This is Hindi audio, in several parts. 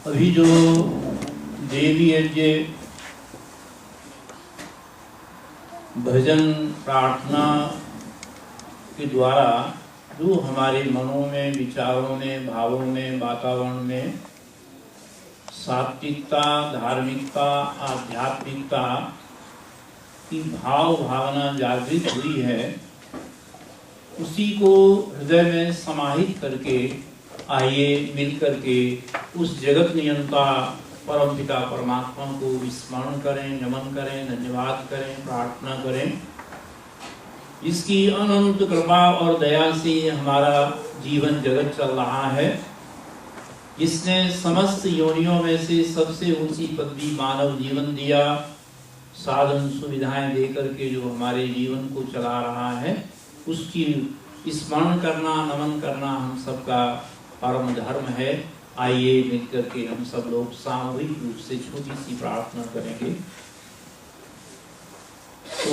अभी जो देवी यज्ञ भजन प्रार्थना के द्वारा जो हमारे मनों में, विचारों में, भावों में, वातावरण में सात्विकता, धार्मिकता, आध्यात्मिकता की भाव भावना जागृत हुई है, उसी को हृदय में समाहित करके आइए मिलकर के उस जगत नियंता परम पिता परमात्मा को स्मरण करें, नमन करें, धन्यवाद करें, प्रार्थना करें। इसकी अनंत कृपा और दया से हमारा जीवन जगत चल रहा है। इसने समस्त योनियों में से सबसे ऊंची पदवी मानव जीवन दिया, साधन सुविधाएं देकर के जो हमारे जीवन को चला रहा है, उसकी स्मरण करना, नमन करना हम सबका परम धर्म है। आइए मिलकर के हम सब लोग सामूहिक रूप से छोटी सी प्रार्थना करेंगे।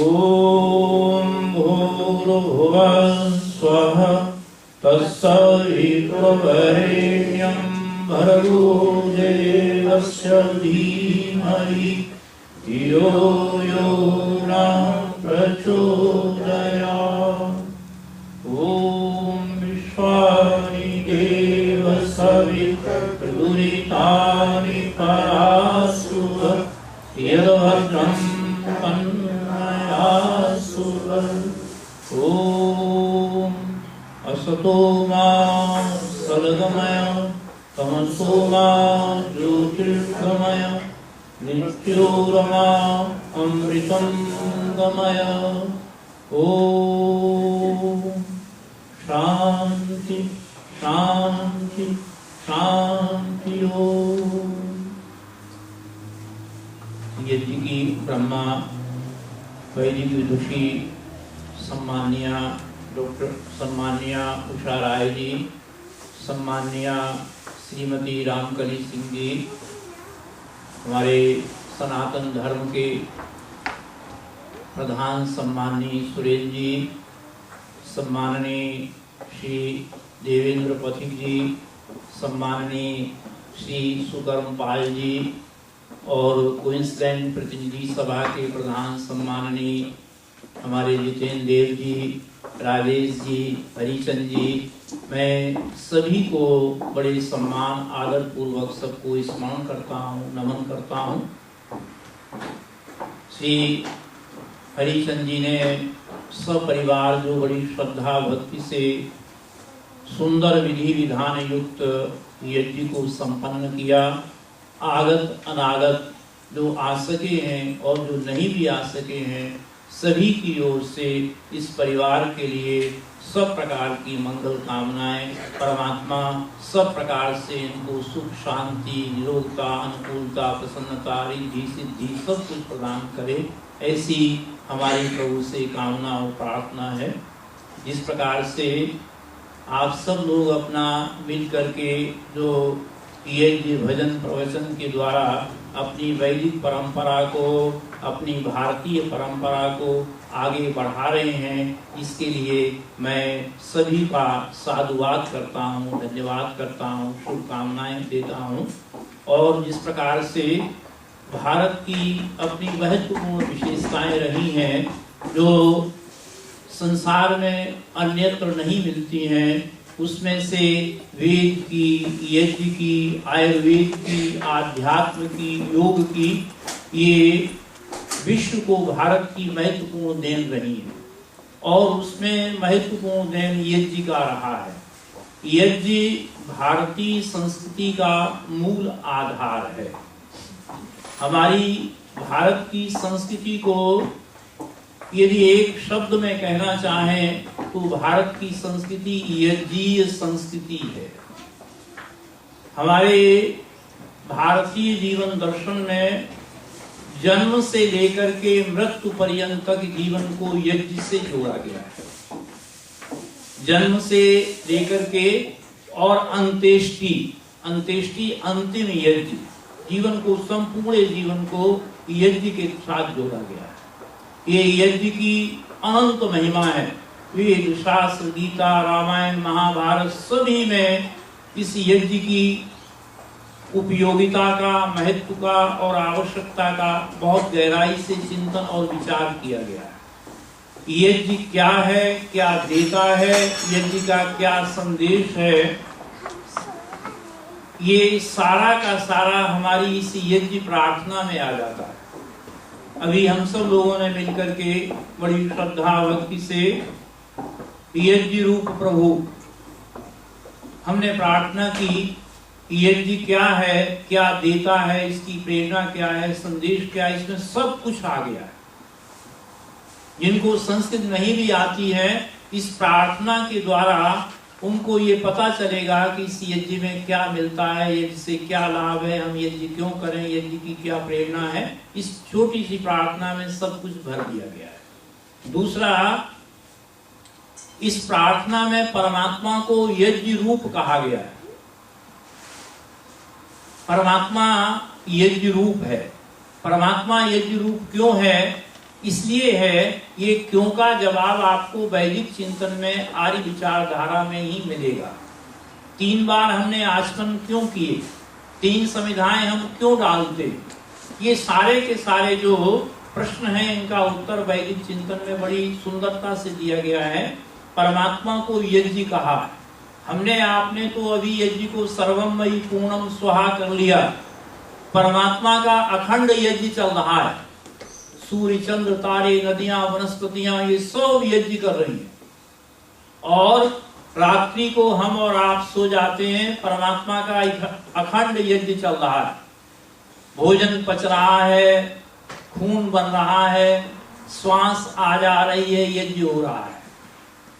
ओम भूर्भुवः स्वः तत्सवितुर्वरेण्यं भर्गो देवस्य धीमहि धियो यो न प्रचोदयात्। ओम विश्वानि देव सवितुर्दुरितानि परासु यद्भद्रं तन्मयासु। ओम असतो मा सद्गमय तमसो मा ज्योतिर्गमय मृत्योर्मा अमृतं गमय। ओम शांति शांति शांति। ओम। यज्ञ की ब्रह्मा वैदिक विदुषी सम्मान्य डॉक्टर सम्मान्य उषा राय जी, सम्मान्य श्रीमती रामकली सिंह जी, हमारे सनातन धर्म के प्रधान सम्माननीय सुरेश जी, सम्माननीय श्री देवेंद्र पथिक जी, सम्माननीय श्री सुकर्म पाल जी और क्वींसलैंड प्रतिनिधि सभा के प्रधान सम्माननीय हमारे जितेंद्र देव जी, राजेश जी, हरिचंद जी, मैं सभी को बड़े सम्मान आदर पूर्वक सबको स्मरण करता हूँ, नमन करता हूँ। श्री हरिचंद जी ने सपरिवार जो बड़ी श्रद्धा भक्ति से सुंदर विधि विधान युक्त यज्ञ को संपन्न किया। आगत अनागत जो आ सके हैं और जो नहीं भी आ सके हैं, सभी की ओर से इस परिवार के लिए सब प्रकार की मंगल कामनाएं। परमात्मा सब प्रकार से इनको सुख, शांति, निरोगता, अनुकूलता, प्रसन्नता, रिद्धि, सिद्धि सब कुछ प्रदान करे, ऐसी हमारी प्रभु से कामना और प्रार्थना है। जिस प्रकार से आप सब लोग अपना मिल करके जो यज्ञ भजन प्रवचन के द्वारा अपनी वैदिक परंपरा को, अपनी भारतीय परंपरा को आगे बढ़ा रहे हैं, इसके लिए मैं सभी का साधुवाद करता हूँ, धन्यवाद करता हूँ, शुभकामनाएं देता हूँ। और जिस प्रकार से भारत की अपनी महत्वपूर्ण विशेषताएं रही हैं जो संसार में अन्यत्र नहीं मिलती हैं, उसमें से वेद की, यज्ञ की, आयुर्वेद की, आध्यात्म की, योग की, ये विश्व को भारत की महत्वपूर्ण देन रही है। और उसमें महत्वपूर्ण देन यज्ञ का रहा है। यज्ञ भारतीय संस्कृति का मूल आधार है। हमारी भारत की संस्कृति को यदि एक शब्द में कहना चाहें तो भारत की संस्कृति यज्ञीय संस्कृति है। हमारे भारतीय जीवन दर्शन में जन्म से लेकर के मृत्यु पर्यंत तक जीवन को यज्ञ से जोड़ा गया है। जन्म से लेकर के और अंत्येष्टि अंतिम यज्ञ, जीवन को, संपूर्ण जीवन को यज्ञ के साथ जोड़ा गया है। ये यज्ञ की अनंत महिमा है। वेद, शास्त्र, गीता, रामायण, महाभारत सभी में इस यज्ञ की उपयोगिता का, महत्व का और आवश्यकता का बहुत गहराई से चिंतन और विचार किया गया है। यज्ञ क्या है, क्या देता है, यज्ञ का क्या संदेश है, ये सारा का सारा हमारी इस यज्ञ प्रार्थना में आ जाता है। अभी हम सब लोगों ने मिलकर के बड़ी श्रद्धा भक्ति से यज्ञ रूप प्रभु हमने प्रार्थना की। यज्ञ क्या है, क्या देता है, इसकी प्रेरणा क्या है, संदेश क्या है, इसमें सब कुछ आ गया है। जिनको संस्कृत नहीं भी आती है, इस प्रार्थना के द्वारा उनको ये पता चलेगा कि इस यज्ञ में क्या मिलता है, यज्ञ से क्या लाभ है, हम यज्ञ क्यों करें, यज्ञ की क्या प्रेरणा है। इस छोटी सी प्रार्थना में सब कुछ भर दिया गया है। दूसरा, इस प्रार्थना में परमात्मा को यज्ञ रूप कहा गया है। परमात्मा यज्ञ रूप है। परमात्मा यज्ञ रूप क्यों है? इसलिए है, ये क्यों का जवाब आपको वैदिक चिंतन में आर्य विचारधारा में ही मिलेगा। 3 बार हमने आचमन क्यों किए, 3 समिधाएं हम क्यों डालते, ये सारे के सारे जो प्रश्न हैं इनका उत्तर वैदिक चिंतन में बड़ी सुंदरता से दिया गया है। परमात्मा को यज्ञ कहा। हमने आपने तो अभी यज्ञ को सर्वमयी पूर्णम स्वाहा कर लिया। परमात्मा का अखंड यज्ञ चल रहा है। सूर्य, चंद्र, तारे, नदियां, वनस्पतियां, ये सब यज्ञ कर रही हैं। और रात्रि को हम और आप सो जाते हैं, परमात्मा का अखंड यज्ञ चल रहा है। भोजन पच रहा है, खून बन रहा है, श्वास आ जा रही है, यज्ञ हो रहा है।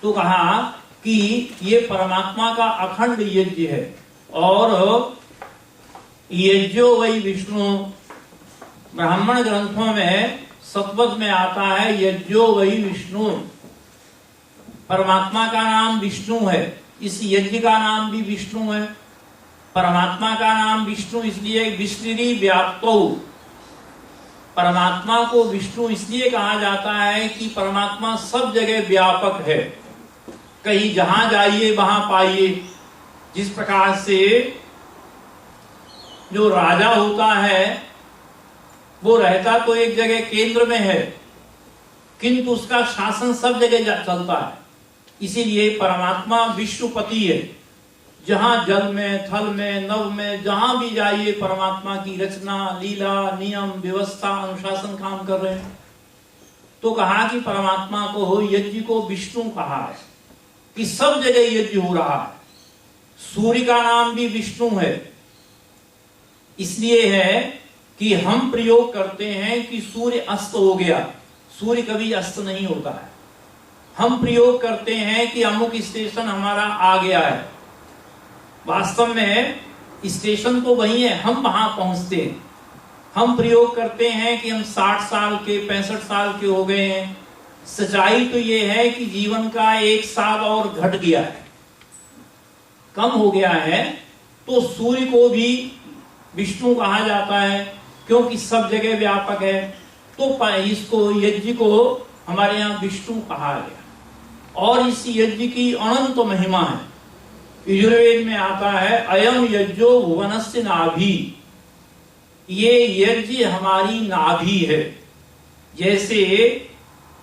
तो कहा कि ये परमात्मा का अखंड यज्ञ है। और यज्ञो वही विष्णु, ब्राह्मण ग्रंथों में सतपथ में आता है यज्ञो वही विष्णु। परमात्मा का नाम विष्णु है, इस यज्ञ का नाम भी विष्णु है। परमात्मा का नाम विष्णु इसलिए विष्णुरी व्याप्तो। परमात्मा को विष्णु इसलिए कहा जाता है कि परमात्मा सब जगह व्यापक है। कहीं जहां जाइए वहां पाइए। जिस प्रकार से जो राजा होता है वो रहता तो एक जगह केंद्र में है, किंतु उसका शासन सब जगह चलता है। इसीलिए परमात्मा विश्वपति है। जहां जल में, थल में, नभ में, जहां भी जाइए परमात्मा की रचना, लीला, नियम, व्यवस्था, अनुशासन काम कर रहे हैं। तो कहा कि परमात्मा को यज्ञ को विष्णु कहा है कि सब जगह यज्ञ हो रहा है। सूर्य का नाम भी विष्णु है। इसलिए है कि हम प्रयोग करते हैं कि सूर्य अस्त हो गया। सूर्य कभी अस्त नहीं होता है। हम प्रयोग करते हैं कि अमुक स्टेशन हमारा आ गया है। वास्तव में स्टेशन तो वही है, हम वहां पहुंचते हैं। हम प्रयोग करते हैं कि हम 60 साल के, 65 साल के हो गए हैं। सच्चाई तो ये है कि जीवन का 1 साल और घट गया है, कम हो गया है। तो सूर्य को भी विष्णु कहा जाता है क्योंकि सब जगह व्यापक है। तो इसको यज्ञ को हमारे यहाँ विष्णु कहा गया। और इस यज्ञ की अनंत महिमा है। यजुर्वेद में आता है अयम यज्ञो भुवनस्य नाभि। ये यज्ञ हमारी नाभि है। जैसे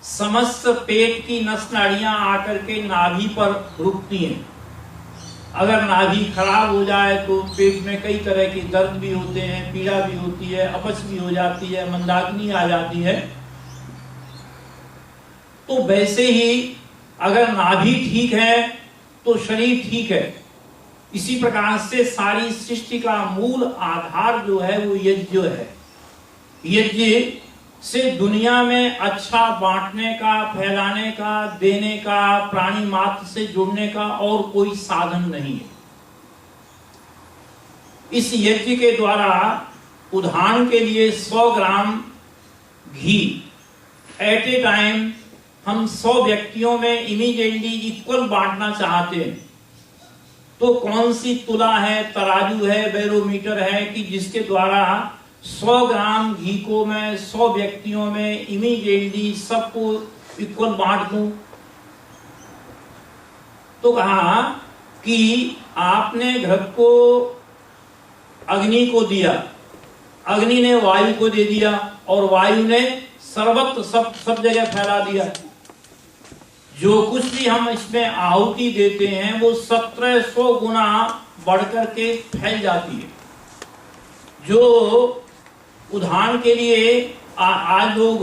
समस्त पेट की नस नाड़ियां आकर के नाभि पर रुकती हैं। अगर नाभि खराब हो जाए तो पेट में कई तरह के दर्द भी होते हैं, पीड़ा भी होती है, अपच भी हो जाती है, मंदाग्नि आ जाती है। तो वैसे ही अगर नाभि ठीक है तो शरीर ठीक है। इसी प्रकार से सारी सृष्टि का मूल आधार जो है वो यज्ञ है। यज्ञ से दुनिया में अच्छा बांटने का, फैलाने का, देने का, प्राणी मात्र से जुड़ने का और कोई साधन नहीं है। इस यज्ञ के द्वारा उदाहरण के लिए 100 ग्राम घी एट ए टाइम हम 100 व्यक्तियों में इमीडिएटली इक्वल बांटना चाहते हैं तो कौन सी तुला है, तराजू है, बैरोमीटर है कि जिसके द्वारा 100 ग्राम घी को मैं 100 व्यक्तियों में इमीडिएटली सबको इक्वल बांट दूं। तो कहा कि आपने घृत को अग्नि को दिया, अग्नि ने वायु को दे दिया और वायु ने सर्वत्र सब जगह फैला दिया। जो कुछ भी हम इसमें आहुति देते हैं वो 1700 गुना बढ़कर के फैल जाती है। जो उदाहरण के लिए आज लोग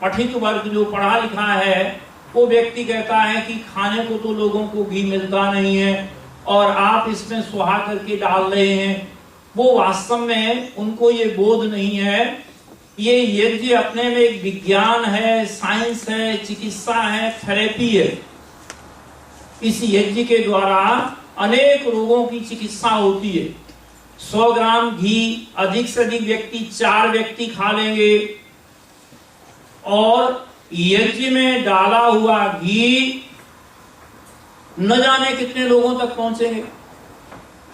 पठित वर्ग जो पढ़ा लिखा है वो व्यक्ति कहता है कि खाने को तो लोगों को घी मिलता नहीं है और आप इसमें सुहा करके डाल रहे हैं। वो वास्तव में उनको ये बोध नहीं है। ये यज्ञ अपने में एक विज्ञान है, साइंस है, चिकित्सा है, थेरेपी है। इस यज्ञ के द्वारा अनेक रोगों की चिकित्सा होती है। 100 ग्राम घी अधिक से अधिक व्यक्ति 4 व्यक्ति खा लेंगे और यज्ञ में डाला हुआ घी न जाने कितने लोगों तक पहुंचेंगे।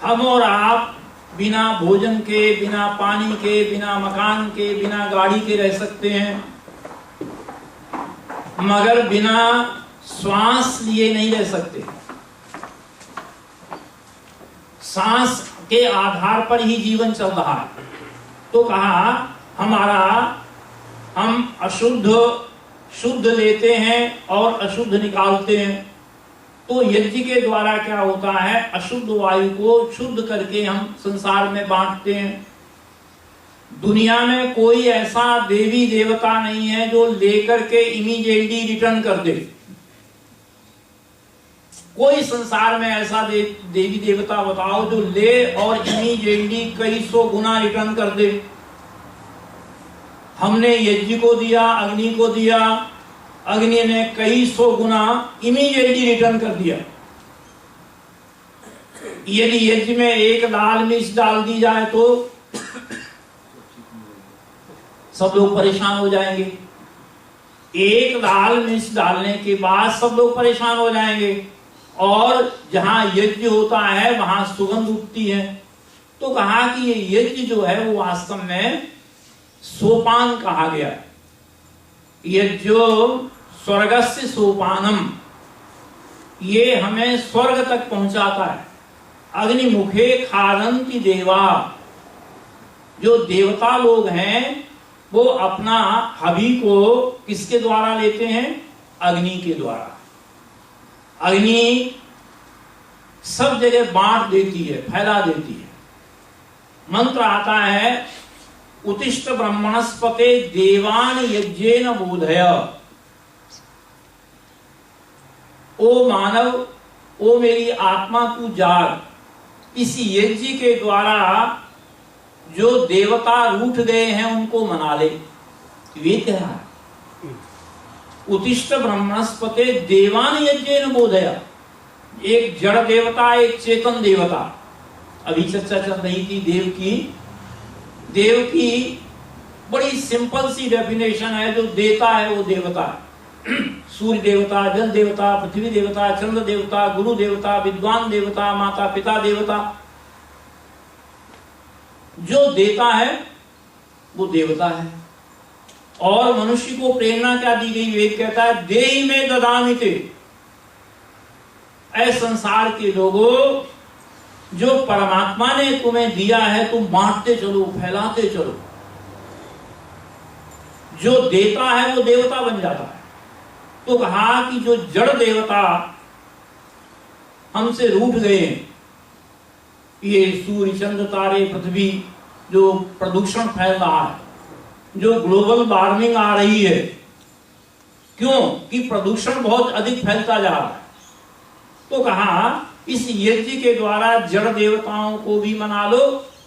हम और आप बिना भोजन के, बिना पानी के, बिना मकान के, बिना गाड़ी के रह सकते हैं, मगर बिना श्वास लिए नहीं रह सकते। सांस के आधार पर ही जीवन चल रहा है। तो कहा हम शुद्ध लेते हैं और अशुद्ध निकालते हैं। तो यज्ञ के द्वारा क्या होता है, अशुद्ध वायु को शुद्ध करके हम संसार में बांटते हैं। दुनिया में कोई ऐसा देवी देवता नहीं है जो लेकर के इमीडिएटली रिटर्न कर दे। कोई संसार में ऐसा देवी देवता बताओ जो ले और इमीडिएटली कई 100 गुना रिटर्न कर दे। हमने यज्ञ को दिया, अग्नि को दिया, अग्नि ने कई 100 गुना इमीडिएटली रिटर्न कर दिया। यदि यज्ञ में एक लाल मिर्च डाल दी जाए तो सब लोग परेशान हो जाएंगे। एक लाल मिर्च डालने के बाद सब लोग परेशान हो जाएंगे और जहां यज्ञ होता है वहां सुगंध उठती है। तो कहा कि ये यज्ञ जो है वो वास्तव में सोपान कहा गया। ये जो स्वर्गस्य सोपानम, ये हमें स्वर्ग तक पहुंचाता है। अग्निमुखे खादन्ति देवा, जो देवता लोग हैं वो अपना हवि को किसके द्वारा लेते हैं, अग्नि के द्वारा। अग्नि सब जगह बांट देती है, फैला देती है। मंत्र आता है उत्तिष्ठ ब्रह्मणस्पते देवान यज्ञेन बोधय। ओ मानव, ओ मेरी आत्मा तू जाग। इस यज्ञ के द्वारा जो देवता रूठ गए हैं उनको मना ले। वे क्या है, उत्तिष्ठ ब्रह्मणस्पते देवान यज्ञेन बोधय। एक जड़ देवता, एक चेतन देवता। अभी चर्चा चल रही थी देव की बड़ी सिंपल सी डेफिनेशन है। जो देता है वो देवता है। सूर्य देवता, जल देवता, पृथ्वी देवता, चंद्र देवता, गुरु देवता, विद्वान देवता, माता पिता देवता। जो देता है वो देवता है। और मनुष्य को प्रेरणा क्या दी गई, वेद कहता है देहि में ददामि ते। ऐ संसार के लोगों, जो परमात्मा ने तुम्हें दिया है तुम बांटते चलो, फैलाते चलो। जो देता है वो देवता बन जाता है। तो कहा कि जो जड़ देवता हमसे रूठ गए, ये सूर्य, चंद्र, तारे, पृथ्वी, जो प्रदूषण फैल रहा है, जो ग्लोबल वार्मिंग आ रही है, क्यों कि प्रदूषण बहुत अधिक फैलता जा रहा है। तो कहा इस यज्ञ के द्वारा जड़ देवताओं को भी मना लो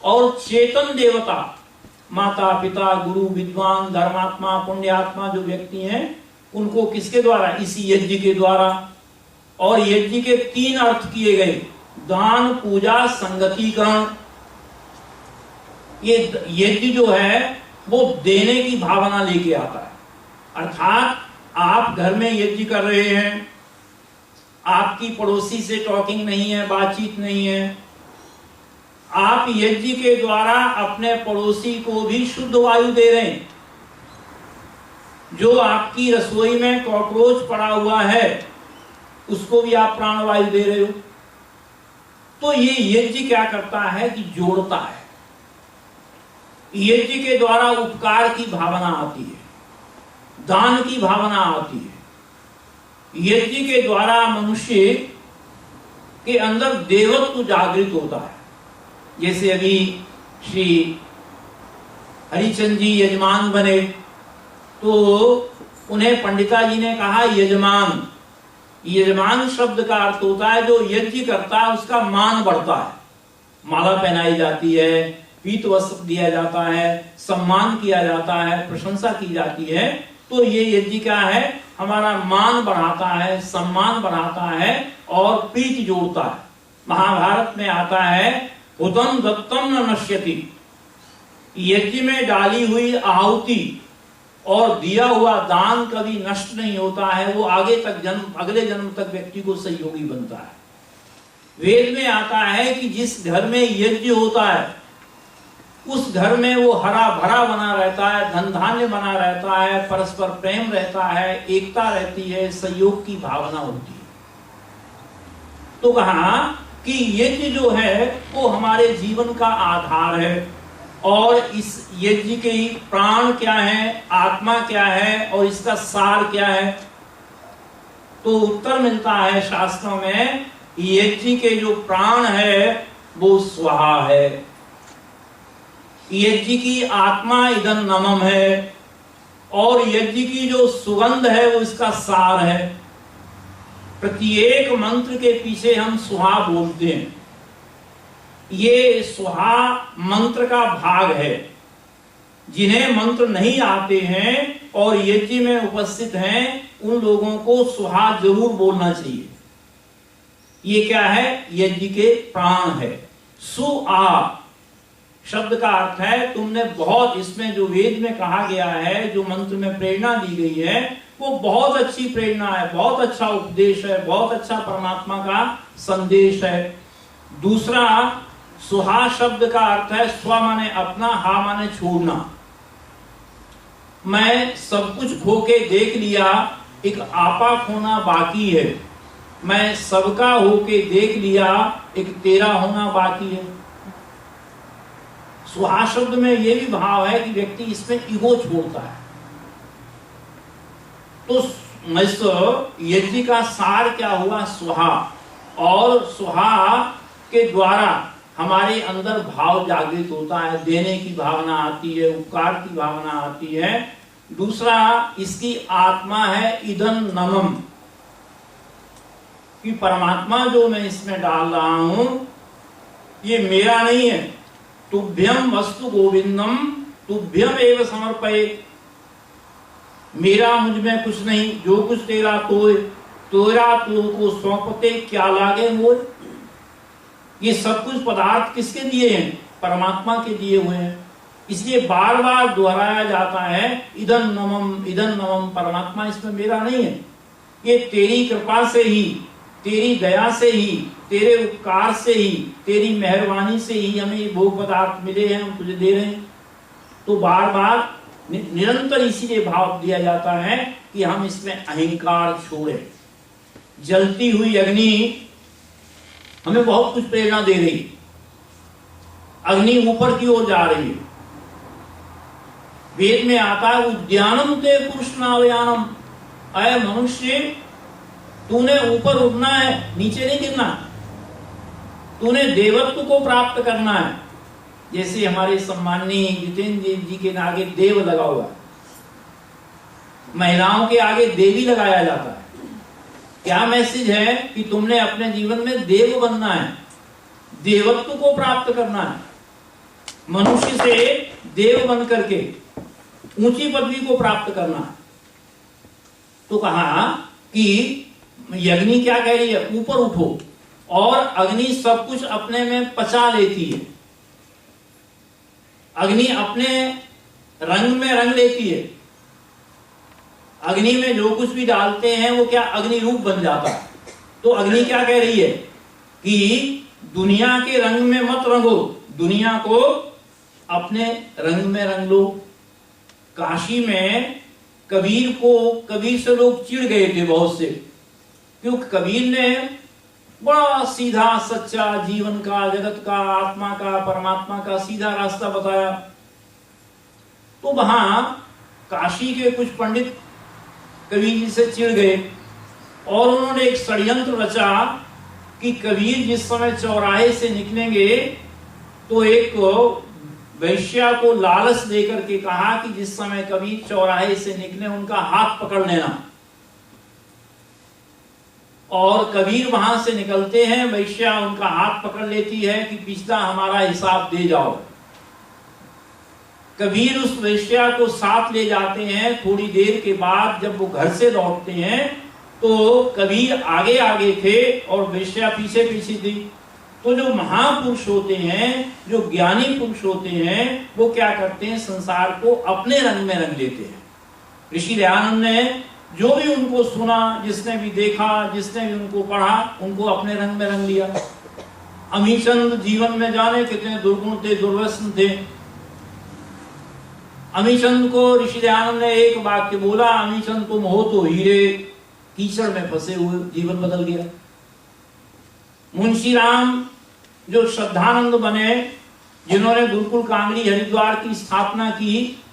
और चेतन देवता, माता पिता, गुरु, विद्वान, धर्मात्मा, पुण्यात्मा जो व्यक्ति हैं उनको किसके द्वारा, इसी यज्ञ के द्वारा। और यज्ञ के 3 अर्थ किए गए, दान, पूजा, संगतिकरण। ये यज्ञ जो है वो देने की भावना लेके आता है। अर्थात आप घर में यज्ञ कर रहे हैं, आपकी पड़ोसी से टॉकिंग नहीं है, बातचीत नहीं है, आप यज्ञ के द्वारा अपने पड़ोसी को भी शुद्ध वायु दे रहे हैं। जो आपकी रसोई में कॉकरोच पड़ा हुआ है उसको भी आप प्राणवायु दे रहे हो। तो ये यज्ञ क्या करता है कि जोड़ता है। यज्ञ के द्वारा उपकार की भावना आती है, दान की भावना आती है। यज्ञ के द्वारा मनुष्य के अंदर देवत्व जागृत होता है। जैसे अभी श्री हरिचंद जी यजमान बने तो उन्हें पंडिता जी ने कहा यजमान। यजमान शब्द का अर्थ होता है जो यज्ञ करता है उसका मान बढ़ता है, माला पहनाई जाती है, पीत वस्त्र दिया जाता है, सम्मान किया जाता है, प्रशंसा की जाती है। तो ये यज्ञ क्या है, हमारा मान बढ़ाता है, सम्मान बढ़ाता है और प्रीति जोड़ता है। महाभारत में आता है हुतम दत्तम न नश्यति, यज्ञ में डाली हुई आहुति और दिया हुआ दान कभी नष्ट नहीं होता है, वो आगे तक अगले जन्म तक व्यक्ति को सहयोगी बनता है। वेद में आता है कि जिस घर में यज्ञ होता है उस घर में वो हरा भरा बना रहता है, धन धान्य बना रहता है, परस्पर प्रेम रहता है, एकता रहती है, सहयोग की भावना होती है। तो कहा कि यज्ञ जो है वो हमारे जीवन का आधार है और इस यज्ञ के प्राण क्या है, आत्मा क्या है और इसका सार क्या है। तो उत्तर मिलता है शास्त्रों में, यज्ञ के जो प्राण है वो स्वाहा है, यज्ञ की आत्मा इदं नमम है और यज्ञ की जो सुगंध है वो इसका सार है। प्रत्येक मंत्र के पीछे हम सुहा बोलते हैं, ये सुहा मंत्र का भाग है। जिन्हें मंत्र नहीं आते हैं और यज्ञ में उपस्थित हैं उन लोगों को सुहा जरूर बोलना चाहिए। ये क्या है, यज्ञ के प्राण है। सुआ शब्द का अर्थ है तुमने बहुत, इसमें जो वेद में कहा गया है, जो मंत्र में प्रेरणा दी गई है वो बहुत अच्छी प्रेरणा है, बहुत अच्छा उपदेश है, बहुत अच्छा परमात्मा का संदेश है। दूसरा सुहा शब्द का अर्थ है स्व माने अपना, हा माने छोड़ना। मैं सब कुछ खो के देख लिया, एक आपा खोना बाकी है। मैं सबका होके देख लिया, एक तेरा होना बाकी है। सुहा शब्द में यह भी भाव है कि व्यक्ति इसमें ईगो छोड़ता है। तो यज्ञ का सार क्या हुआ, सुहा। और सुहा के द्वारा हमारे अंदर भाव जागृत होता है, देने की भावना आती है, उपकार की भावना आती है। दूसरा इसकी आत्मा है इदं नमम, कि परमात्मा जो मैं इसमें डाल रहा हूं ये मेरा नहीं है। तुभ्यम वस्तु गोविंदम तुभ्यम एव समर्पये, मेरा मुझ में कुछ नहीं, जो कुछ तेरा तो तेरा तो को सौंपते क्या लागे मोय। ये सब कुछ पदार्थ किसके दिए हैं, परमात्मा के दिए हुए हैं। इसलिए बार बार दोहराया जाता है इदं नमम इदं नमम, परमात्मा इसमें मेरा नहीं है। ये तेरी कृपा से ही, तेरी दया से ही, तेरे उपकार से ही, तेरी मेहरबानी से ही हमें ये भोग पदार्थ मिले हैं, हम तुझे दे रहे हैं। तो बार बार निरंतर इसीलिए भाव दिया जाता है कि हम इसमें अहंकार छोड़े। जलती हुई अग्नि हमें बहुत कुछ प्रेरणा दे रही, अग्नि ऊपर की ओर जा रही है। वेद में आता है उद्यानम ते पुरुष नावयानम, अय मनुष्य तूने ऊपर उड़ना है, नीचे नहीं गिरना। तूने देवत्व को प्राप्त करना है। जैसे हमारे सम्माननीय जितेंद्र देव जी के आगे देव लगा हुआ है, महिलाओं के आगे देवी लगाया जाता है। क्या मैसेज है कि तुमने अपने जीवन में देव बनना है, देवत्व को प्राप्त करना है, मनुष्य से देव बन करके ऊंची पदवी को प्राप्त करना है। तो कहा कि अग्नि क्या कह रही है, ऊपर उठो। और अग्नि सब कुछ अपने में पचा लेती है, अग्नि अपने रंग में रंग लेती है। अग्नि में जो कुछ भी डालते हैं वो क्या अग्नि रूप बन जाता है। तो अग्नि क्या कह रही है कि दुनिया के रंग में मत रंगो, दुनिया को अपने रंग में रंग लो। काशी में कबीर से लोग चिढ़ गए थे बहुत से, क्योंकि कबीर ने बड़ा सीधा सच्चा जीवन का, जगत का, आत्मा का, परमात्मा का सीधा रास्ता बताया। तो वहां काशी के कुछ पंडित कबीर जी से चिढ़ गए और उन्होंने एक षड्यंत्र रचा कि कबीर जिस समय चौराहे से निकलेंगे तो एक वैश्या को लालच देकर के कहा कि जिस समय कबीर चौराहे से निकले उनका हाथ पकड़ लेना। और कबीर वहां से निकलते हैं, वैश्या उनका हाथ पकड़ लेती है कि पिछला हमारा हिसाब दे जाओ। कबीर उस वैश्या को साथ ले जाते हैं। थोड़ी देर के बाद जब वो घर से लौटते हैं तो कबीर आगे आगे थे और वैश्या पीछे पीछे थी। तो जो महापुरुष होते हैं, जो ज्ञानी पुरुष होते हैं, वो क्या करते हैं, संसार को अपने रंग में रंग लेते हैं। ऋषि दयानंद ने जो भी उनको सुना, जिसने भी देखा, जिसने भी उनको पढ़ा, उनको अपने रंग में रंग लिया। अमीचंद जीवन में जाने कितने दुर्गुण थे, दुर्व्यसन थे। अमीचंद को ऋषि दयानंद ने एक वाक्य बोला, अमीचंद तुम हो तो हीरे, कीचड़ में फंसे हुए, जीवन बदल गया। मुंशी राम जो श्रद्धानंद बने, जिन्होंने गुरुकुल कांगड़ी हरिद्वार की स्थापना की,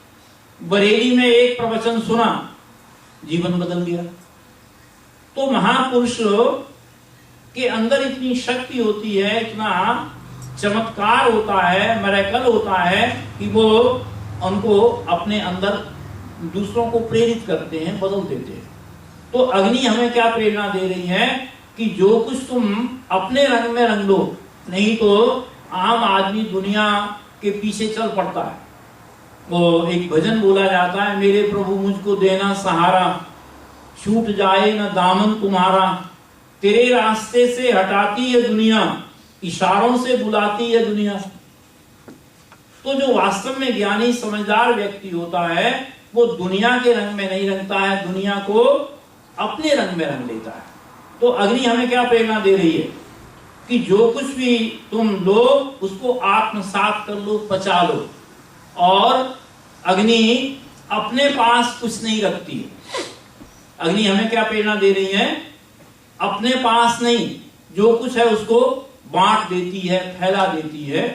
बरेली में एक प्रवचन सुना, जीवन बदल गया। तो महापुरुष के अंदर इतनी शक्ति होती है, इतना चमत्कार होता है, मिरेकल होता है कि वो उनको अपने अंदर दूसरों को प्रेरित करते हैं, बदल देते हैं। तो अग्नि हमें क्या प्रेरणा दे रही है कि जो कुछ तुम अपने रंग में रंग लो, नहीं तो आम आदमी दुनिया के पीछे चल पड़ता है। वो एक भजन बोला जाता है, मेरे प्रभु मुझको देना सहारा, छूट जाए न दामन तुम्हारा, तेरे रास्ते से हटाती है दुनिया, इशारों से बुलाती है दुनिया। तो जो वास्तव में ज्ञानी समझदार व्यक्ति होता है, वो दुनिया के रंग में नहीं रंगता है, दुनिया को अपने रंग में रंग लेता है। तो अग्नि हमें क्या प्रेरणा दे रही है कि जो कुछ भी तुम लो उसको आत्मसात कर लो, पचा लो। और अग्नि अपने पास कुछ नहीं रखती है। अग्नि हमें क्या प्रेरणा दे रही है, अपने पास नहीं, जो कुछ है उसको बांट देती है, फैला देती है।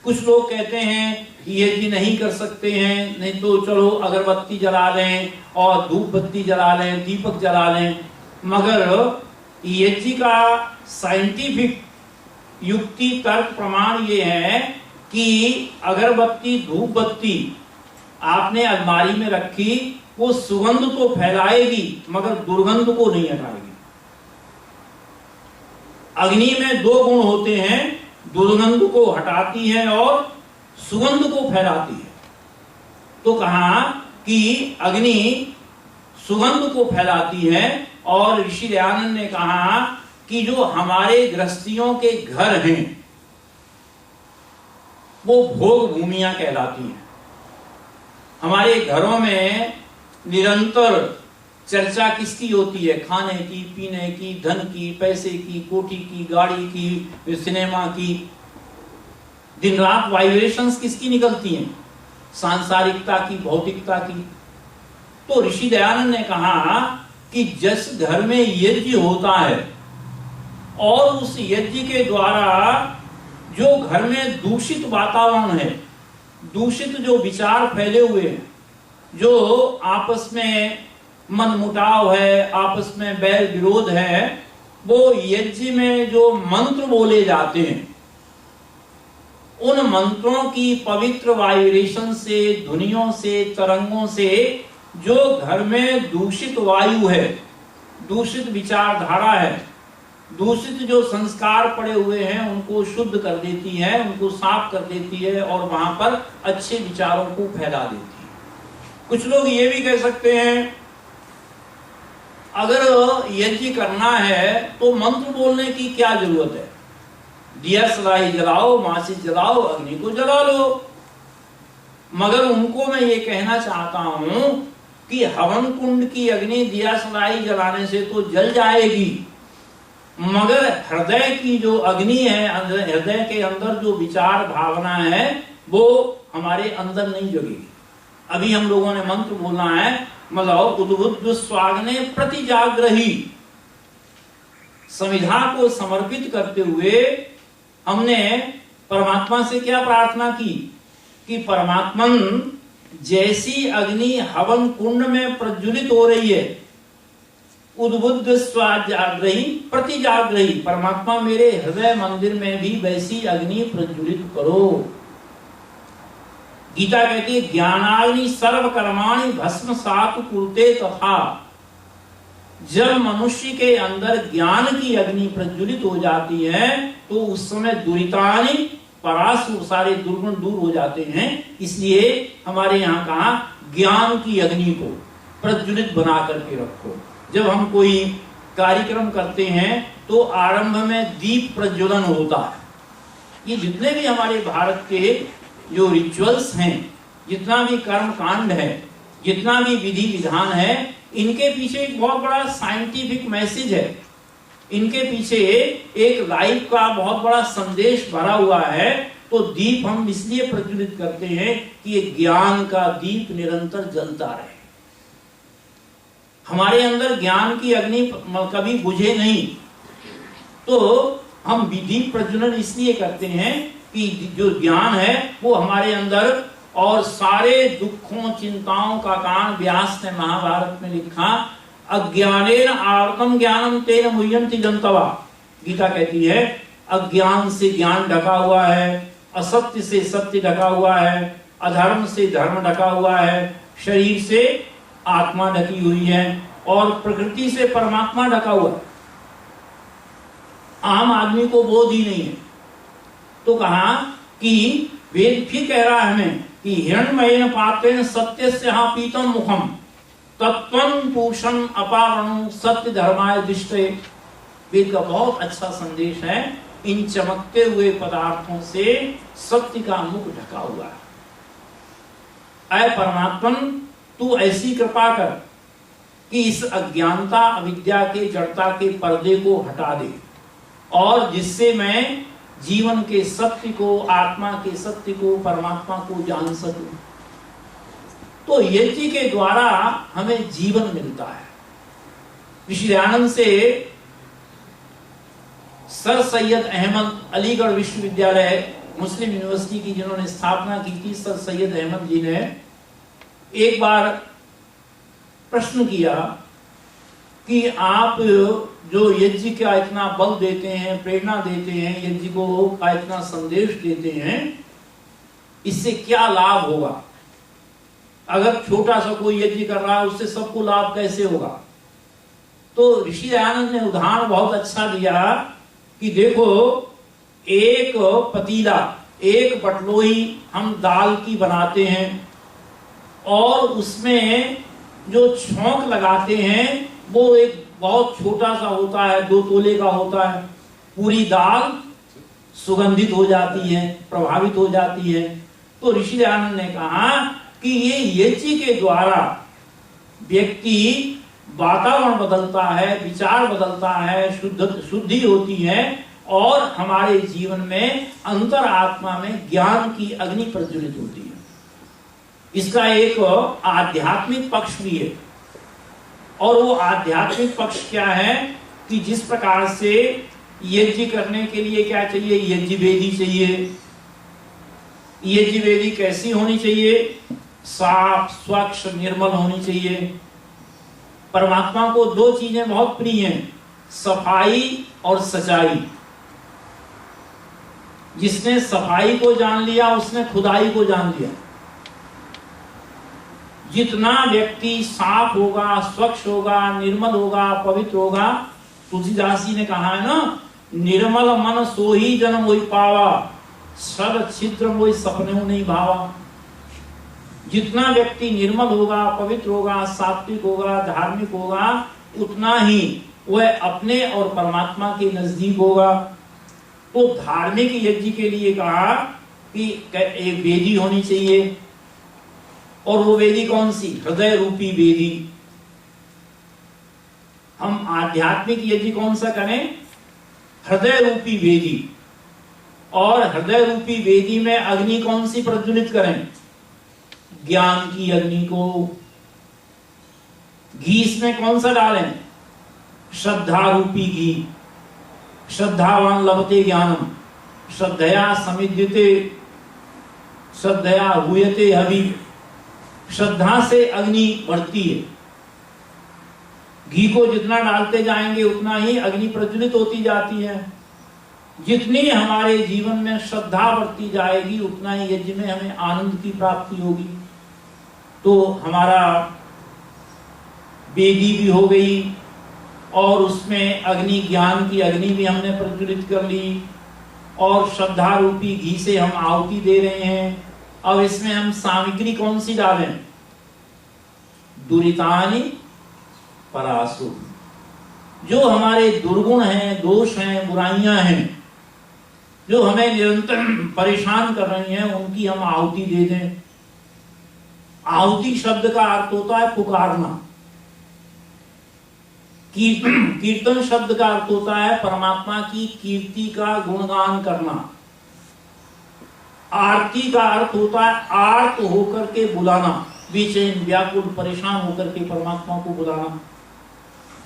कुछ लोग कहते हैं कि ये जी नहीं कर सकते हैं, नहीं तो चलो अगरबत्ती जला लें और धूप बत्ती जला लें, दीपक जला लें। मगर ये जी का साइंटिफिक युक्ति तर्क प्रमाण ये है कि अगरबत्ती धूप बत्ती आपने अलमारी में रखी, वो सुगंध तो फैलाएगी मगर दुर्गंध को नहीं हटाएगी। अग्नि में दो गुण होते हैं, दुर्गंध को हटाती है और सुगंध को फैलाती है। तो कहा कि अग्नि सुगंध को फैलाती है। और ऋषि दयानंद ने कहा कि जो हमारे गृहस्थियों के घर हैं वो भोग भूमियां कहलाती हैं। हमारे घरों में निरंतर चर्चा किसकी होती है, खाने की, पीने की, धन की, पैसे की, कोठी की, गाड़ी की, सिनेमा की। दिन रात वाइब्रेशंस किसकी निकलती हैं, सांसारिकता की, भौतिकता की। तो ऋषि दयानंद ने कहा कि जिस घर में यज्ञ होता है और उस यज्ञ के द्वारा जो घर में दूषित वातावरण है, दूषित जो विचार फैले हुए हैं, जो आपस में मनमुटाव है, आपस में बैर विरोध है, वो यज्ञ में जो मंत्र बोले जाते हैं, उन मंत्रों की पवित्र वाइब्रेशन से, ध्वनियों से, तरंगों से जो घर में दूषित वायु है, दूषित विचारधारा है, दूषित जो संस्कार पड़े हुए हैं, उनको शुद्ध कर देती है, उनको साफ कर देती है और वहां पर अच्छे विचारों को फैला देती है। कुछ लोग ये भी कह सकते हैं अगर यज्ञ करना है तो मंत्र बोलने की क्या जरूरत है, दिया सलाई जलाओ, माचिस जलाओ, अग्नि को जला लो। मगर उनको मैं ये कहना चाहता हूं कि हवन कुंड की अग्नि दिया सलाई जलाने से तो जल जाएगी, मगर हृदय की जो अग्नि है, हृदय के अंदर जो विचार भावना है, वो हमारे अंदर नहीं जगेगी। अभी हम लोगों ने मंत्र बोलना है, मतलब उद्बुद्ध स्वाग्ने प्रति जाग्रही, समिधा को समर्पित करते हुए हमने परमात्मा से क्या प्रार्थना की कि परमात्मन जैसी अग्नि हवन कुंड में प्रज्वलित हो रही है, उद्बुद्ध स्वाजाग्रही प्रतिजाग्रही, परमात्मा मेरे हृदय मंदिर में भी वैसी अग्नि प्रज्वलित करो। गीता कहती है ज्ञानाग्नि सर्व कर्माणि भस्म सात कुरुते तथा। जब मनुष्य के अंदर ज्ञान की अग्नि प्रज्वलित हो जाती है तो उस समय दुरितानि परासुर, सारे दुर्गुण दूर हो जाते हैं। इसलिए हमारे यहाँ कहा ज्ञान की अग्नि को प्रज्वलित बना करके रखो। जब हम कोई कार्यक्रम करते हैं तो आरंभ में दीप प्रज्वलन होता है। ये जितने भी हमारे भारत के जो रिचुअल्स हैं, जितना भी कर्म कांड है, जितना भी विधि विधान है, इनके पीछे एक बहुत बड़ा साइंटिफिक मैसेज है। इनके पीछे एक लाइफ का बहुत बड़ा संदेश भरा हुआ है। तो दीप हम इसलिए प्रज्वलित करते हैं कि ये ज्ञान का दीप निरंतर जलता रहे, हमारे अंदर ज्ञान की अग्नि कभी बुझे नहीं। तो हम दीप प्रज्वलन इसलिए करते हैं कि जो ज्ञान है वो हमारे अंदर, और सारे दुखों चिंताओं का कारण व्यास ने महाभारत में लिखा, अज्ञानेन आवृतम ज्ञानम तेन मुह्यन्ति जन्तवः। गीता कहती है अज्ञान से ज्ञान ढका हुआ है, असत्य से सत्य ढका हुआ है, अधर्म से धर्म ढका हुआ है, शरीर से आत्मा ढकी हुई है और प्रकृति से परमात्मा ढका हुआ है। आम आदमी को बोध ही नहीं है। तो कहा कि वेद फिर कह रहा है हमें कि हिरण्मयेन पात्रेण सत्यस्य पीतम मुखम तत्वं पूषण अपावरणं सत्य धर्माय दृष्टे। वेद का बहुत अच्छा संदेश है। इन चमकते हुए पदार्थों से सत्य का मुख ढका हुआ है। ऐ परमात्मन, तू ऐसी कृपा कर कि इस अज्ञानता अविद्या के जड़ता के पर्दे को हटा दे, और जिससे मैं जीवन के सत्य को, आत्मा के सत्य को, परमात्मा को जान सकूं। तो यज्ञ के द्वारा हमें जीवन मिलता है। ऋषि दयानंद से सर सैयद अहमद, अलीगढ़ विश्वविद्यालय मुस्लिम यूनिवर्सिटी की जिन्होंने स्थापना की थी, सर सैयद अहमद जी ने एक बार प्रश्न किया कि आप जो यज्ञ का इतना बल देते हैं, प्रेरणा देते हैं, यज्ञ को का इतना संदेश देते हैं, इससे क्या लाभ होगा? अगर छोटा सा कोई यज्ञ कर रहा है उससे सबको लाभ कैसे होगा? तो ऋषि दयानंद ने उदाहरण बहुत अच्छा दिया कि देखो, एक पतीला, एक बटलोई हम दाल की बनाते हैं और उसमें जो छौंक लगाते हैं वो एक बहुत छोटा सा होता है, 2 तोले का होता है। पूरी दाल सुगंधित हो जाती है, प्रभावित हो जाती है। तो ऋषि दयानंद ने कहा कि ये यज्ञ के द्वारा व्यक्ति वातावरण बदलता है, विचार बदलता है, शुद्धि होती है और हमारे जीवन में अंतर आत्मा में ज्ञान की अग्नि प्रज्वलित होती है। इसका एक आध्यात्मिक पक्ष भी है। और वो आध्यात्मिक पक्ष क्या है कि जिस प्रकार से यज्ञ करने के लिए क्या चाहिए? यज्ञ वेदी चाहिए। यज्ञ वेदी कैसी होनी चाहिए? साफ, स्वच्छ, निर्मल होनी चाहिए। परमात्मा को 2 चीजें बहुत प्रिय हैं, सफाई और सच्चाई। जिसने सफाई को जान लिया उसने खुदाई को जान लिया। जितना व्यक्ति साफ होगा, स्वच्छ होगा, निर्मल होगा, पवित्र होगा, तुलसीदास जी ने कहा है ना, निर्मल मन सोही जन मोहि पावा, सब छिद्र मोहि सपने नहीं भावा। जितना व्यक्ति निर्मल होगा, पवित्र होगा, सात्विक होगा, धार्मिक होगा, उतना ही वह अपने और परमात्मा के नजदीक होगा। तो धार्मिक यज्ञ के लिए कहा कि एक वेदी होनी चाहिए। और वो वेदी कौन सी? हृदय रूपी वेदी। हम आध्यात्मिक यज्ञ कौन सा करें? हृदय रूपी वेदी। और हृदय रूपी वेदी में अग्नि कौन सी प्रज्वलित करें? ज्ञान की अग्नि को। घी इसमें कौन सा डालें? श्रद्धा रूपी घी। श्रद्धावान लभते ज्ञानम, श्रद्धया समिध्यते, श्रद्धया हुयते हवि। श्रद्धा से अग्नि बढ़ती है। घी को जितना डालते जाएंगे उतना ही अग्नि प्रज्वलित होती जाती है। जितनी हमारे जीवन में श्रद्धा बढ़ती जाएगी उतना ही यज्ञ में हमें आनंद की प्राप्ति होगी। तो हमारा वेदी भी हो गई और उसमें अग्नि, ज्ञान की अग्नि भी हमने प्रज्वलित कर ली और श्रद्धा रूपी घी से हम आहुति दे रहे हैं। अब इसमें हम सामग्री कौन सी डालें? दुरितानि परासु, जो हमारे दुर्गुण हैं, दोष हैं, बुराइयां हैं, जो हमें निरंतर परेशान कर रही हैं, उनकी हम आहुति दे दें। आहुति शब्द का अर्थ होता है पुकारना। कीर्तन शब्द का अर्थ होता है परमात्मा की कीर्ति का गुणगान करना। आरती का अर्थ होता है आर्त होकर के बुलाना, बेचैन, व्याकुल, परेशान होकर के परमात्मा को बुलाना।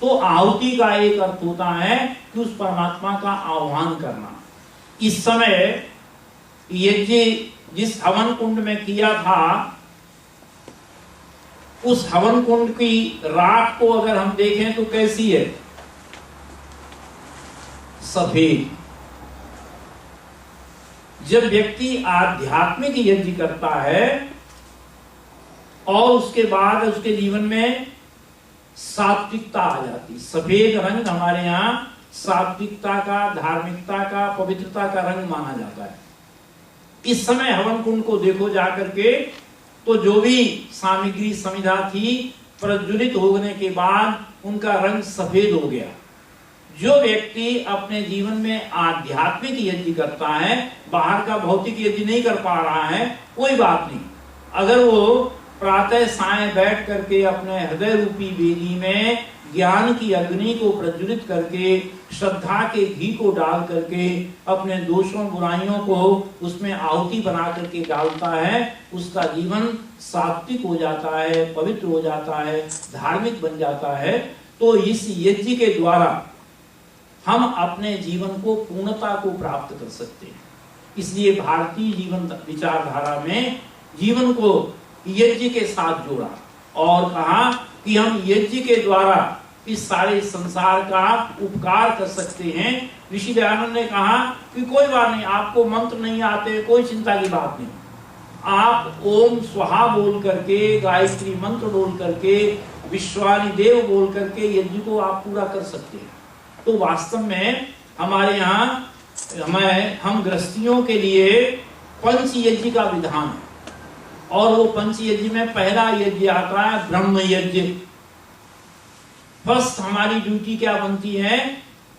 तो आहुति का एक अर्थ होता है कि उस परमात्मा का आह्वान करना। इस समय यज्ञ जिस हवन कुंड में किया था, उस हवन कुंड की राख को अगर हम देखें तो कैसी है? सफेद। जब व्यक्ति आध्यात्मिक यज्ञ करता है और उसके बाद उसके जीवन में सात्विकता आ जाती। सफेद रंग हमारे यहाँ सात्विकता का, धार्मिकता का, पवित्रता का रंग माना जाता है। इस समय हवन कुंड को देखो जाकर के, तो जो भी सामग्री समिधा थी प्रज्वलित होने के बाद उनका रंग सफेद हो गया। जो व्यक्ति अपने जीवन में आध्यात्मिक यज्ञ करता है, बाहर का भौतिक यज्ञ नहीं कर पा रहा है, कोई बात नहीं। अगर वो प्रातः सायं बैठ करके अपने हृदय रूपी वेदी में ज्ञान की अग्नि को प्रज्वलित करके, श्रद्धा के घी को डाल करके अपने दोषों बुराइयों को उसमें आहुति बना करके डालता है, उसका जीवन सात्विक हो जाता है, पवित्र हो जाता है, धार्मिक बन जाता है। तो इस यज्ञ के द्वारा हम अपने जीवन को पूर्णता को प्राप्त कर सकते हैं। इसलिए भारतीय जीवन विचारधारा में जीवन को यज्ञ के साथ जोड़ा और कहा कि हम यज्ञ के द्वारा इस सारे संसार का उपकार कर सकते हैं। ऋषि दयानंद ने कहा कि कोई बात नहीं, आपको मंत्र नहीं आते, कोई चिंता की बात नहीं, आप ओम स्वाहा बोल करके, गायत्री मंत्र बोल करके, विश्वानि देव बोल करके यज्ञ को आप पूरा कर सकते हैं। तो वास्तव में हमारे यहाँ हम गृहस्थियों के लिए पंच यज्ञ का विधान है और वो पंच यज्ञ में पहला यज्ञ आता है ब्रह्म यज्ञ। फर्स्ट हमारी ड्यूटी क्या बनती है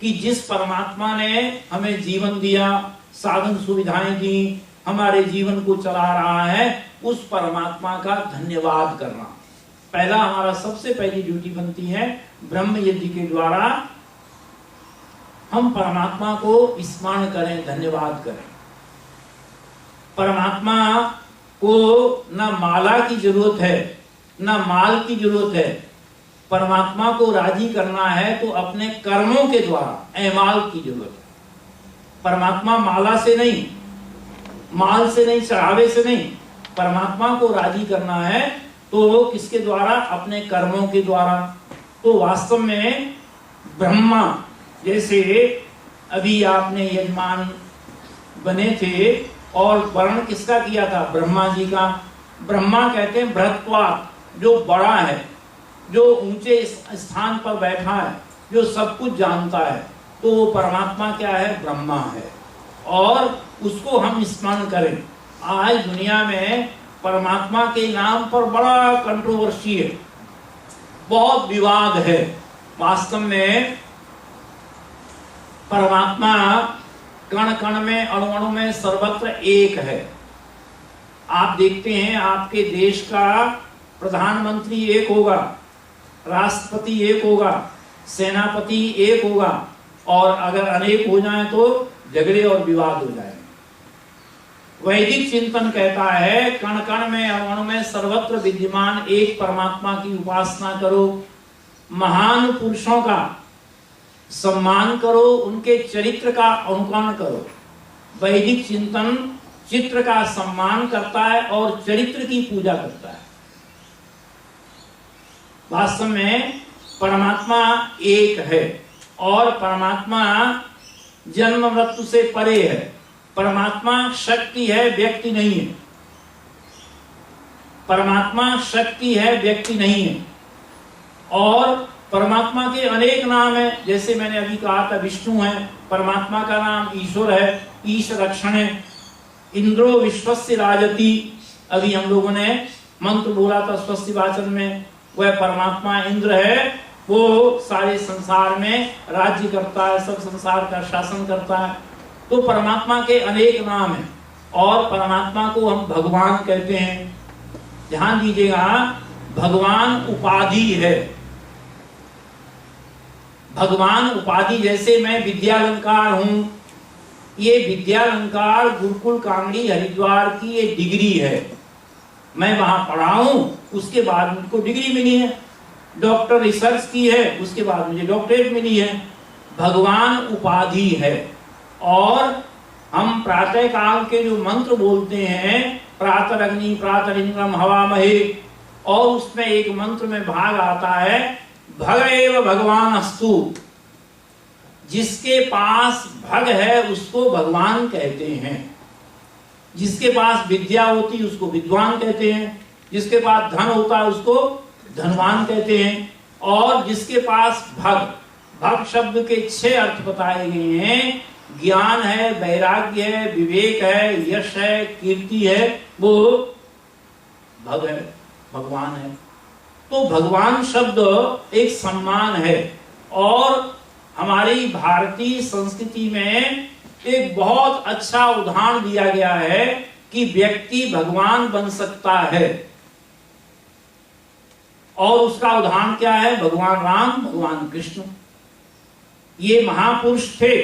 कि जिस परमात्मा ने हमें जीवन दिया, साधन सुविधाएं दी, हमारे जीवन को चला रहा है, उस परमात्मा का धन्यवाद करना। पहला हमारा सबसे पहली ड्यूटी बनती है ब्रह्म यज्ञ के द्वारा हम परमात्मा को स्मरण करें, धन्यवाद करें। परमात्मा को न माला की जरूरत है, न माल की जरूरत है। परमात्मा को राजी करना है तो अपने कर्मों के द्वारा, एमाल की जरूरत है। परमात्मा माला से नहीं, माल से नहीं, चढ़ावे से नहीं, परमात्मा को राजी करना है तो किसके द्वारा? अपने कर्मों के द्वारा। तो वास्तव में ब्रह्मा, जैसे अभी आपने यजमान बने थे और वर्ण किसका किया था? ब्रह्मा जी का। ब्रह्मा कहते हैं बृहत्वात्, जो बड़ा है, जो ऊंचे स्थान पर बैठा है, जो सब कुछ जानता है। तो वो परमात्मा क्या है? ब्रह्मा है और उसको हम स्मरण करें। आज दुनिया में परमात्मा के नाम पर बड़ा कंट्रोवर्सी है, बहुत विवाद है। वास्तव में परमात्मा कण कण में, अणु अणु में, सर्वत्र एक है। आप देखते हैं आपके देश का प्रधानमंत्री एक होगा, राष्ट्रपति एक होगा, सेनापति एक होगा और अगर अनेक हो जाएं तो झगड़े और विवाद हो जाएंगे। वैदिक चिंतन कहता है कण कण में, अणु अणु में, सर्वत्र विद्यमान एक परमात्मा की उपासना करो। महान पुरुषों का सम्मान करो, उनके चरित्र का अनुकरण करो। वैदिक चिंतन चित्र का सम्मान करता है और चरित्र की पूजा करता है। वास्तव में परमात्मा एक है और परमात्मा जन्म मृत्यु से परे है। परमात्मा शक्ति है, व्यक्ति नहीं है। परमात्मा शक्ति है, व्यक्ति नहीं है। और परमात्मा के अनेक नाम है, जैसे मैंने अभी कहा था विष्णु है, परमात्मा का नाम ईश्वर है, ईश रक्षण है। इंद्रो विश्वस्य राजति, अभी हम लोगों ने मंत्र बोला था स्वस्ति वाचन में, वह परमात्मा इंद्र है, वो सारे संसार में राज्य करता है, सब संसार का शासन करता है। तो परमात्मा के अनेक नाम हैं और परमात्मा को हम भगवान कहते हैं। ध्यान दीजिएगा, भगवान उपाधि है। भगवान उपाधि, जैसे मैं विद्यालंकार हूं, ये विद्यालंकार गुरुकुल कांगड़ी हरिद्वार की ये डिग्री है। मैं वहां पढ़ा हूं, उसके बाद मुझको डिग्री मिली है। डॉक्टर रिसर्च की है, उसके बाद मुझे डॉक्टरेट मिली है। भगवान उपाधि है। और हम प्रातः काल के जो मंत्र बोलते हैं, प्रातः अग्नि प्रातः इंद्रम हवामहे, और उसमें एक मंत्र में भाग आता है भग एव भगवान अस्तु। जिसके पास भग है उसको भगवान कहते हैं। जिसके पास विद्या होती है उसको विद्वान कहते हैं। जिसके पास धन होता है उसको धनवान कहते हैं। और जिसके पास भग, भग शब्द के 6 अर्थ बताए गए हैं। ज्ञान है, वैराग्य है, विवेक है, यश है, कीर्ति है, वो भग है, भगवान है। तो भगवान शब्द एक सम्मान है। और हमारी भारतीय संस्कृति में एक बहुत अच्छा उदाहरण दिया गया है कि व्यक्ति भगवान बन सकता है। और उसका उदाहरण क्या है? भगवान राम, भगवान कृष्ण। ये महापुरुष थे,